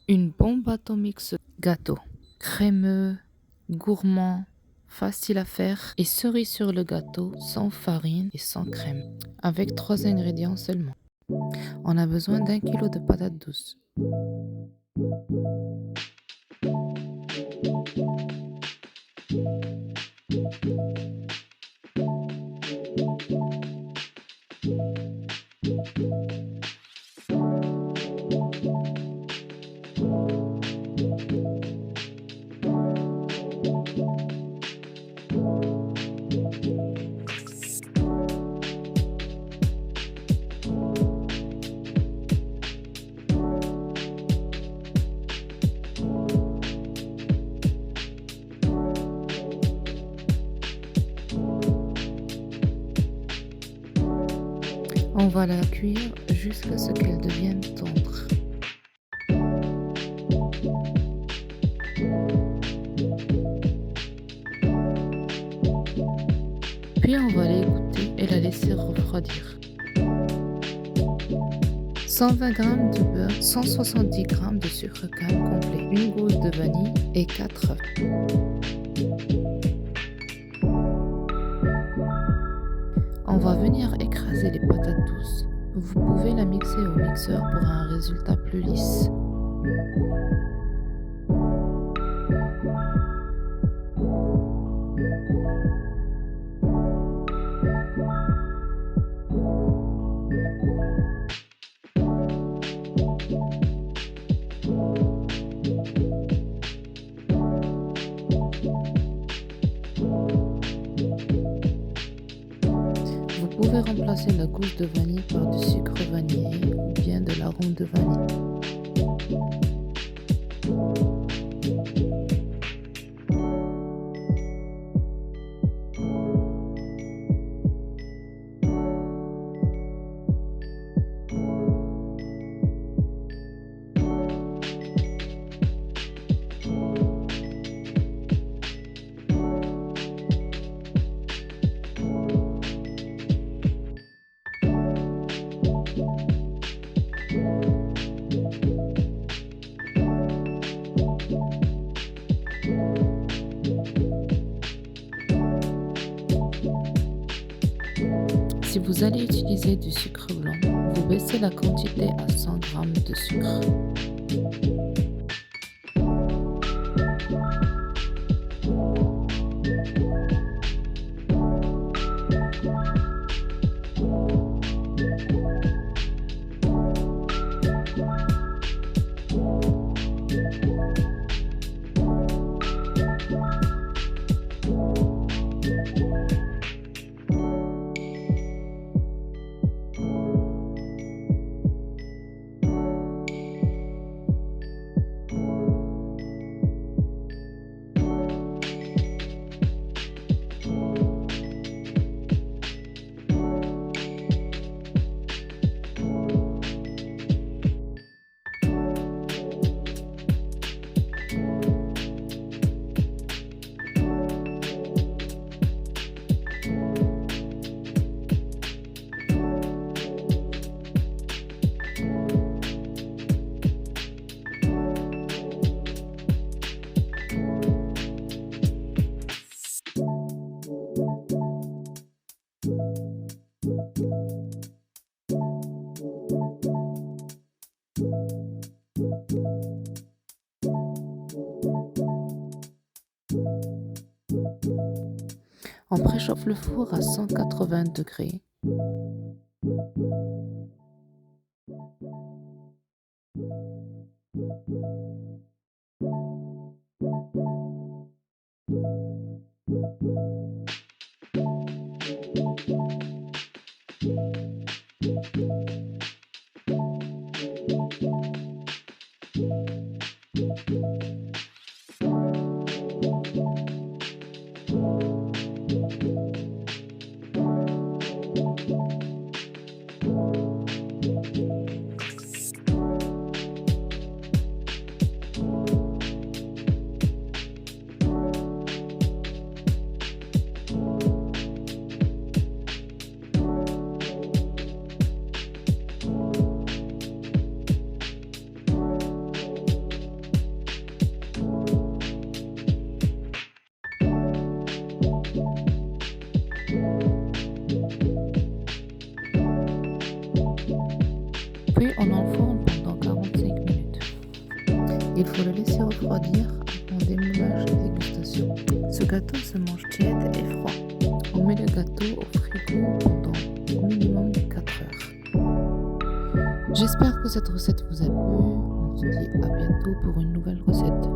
Une bombe atomique gâteau. Crémeux, gourmand, facile à faire et cerise sur le gâteau, sans farine et sans crème. Avec 3 ingrédients seulement. On a besoin d'1 kilo de patates douces. On va la cuire jusqu'à ce qu'elle devienne tendre. Puis on va l'égoutter et la laisser refroidir. 120 g de beurre, 170 g de sucre canne complet, une gousse de vanille et 4 œufs. On va venir écraser les patates douces. Vous pouvez la mixer au mixeur pour un résultat plus lisse. Vous pouvez remplacer la gousse de vanille par du sucre vanillé ou bien de l'arôme de vanille. Si vous allez utiliser du sucre blanc, vous baissez la quantité à 100 g de sucre. On préchauffe le four à 180 degrés. Puis on enfourne pendant 45 minutes. Il faut le laisser refroidir avant démoulage et dégustation. Ce gâteau se mange tiède et froid. On met le gâteau au frigo pendant au minimum 4 heures. J'espère que cette recette vous a plu. On se dit à bientôt pour une nouvelle recette.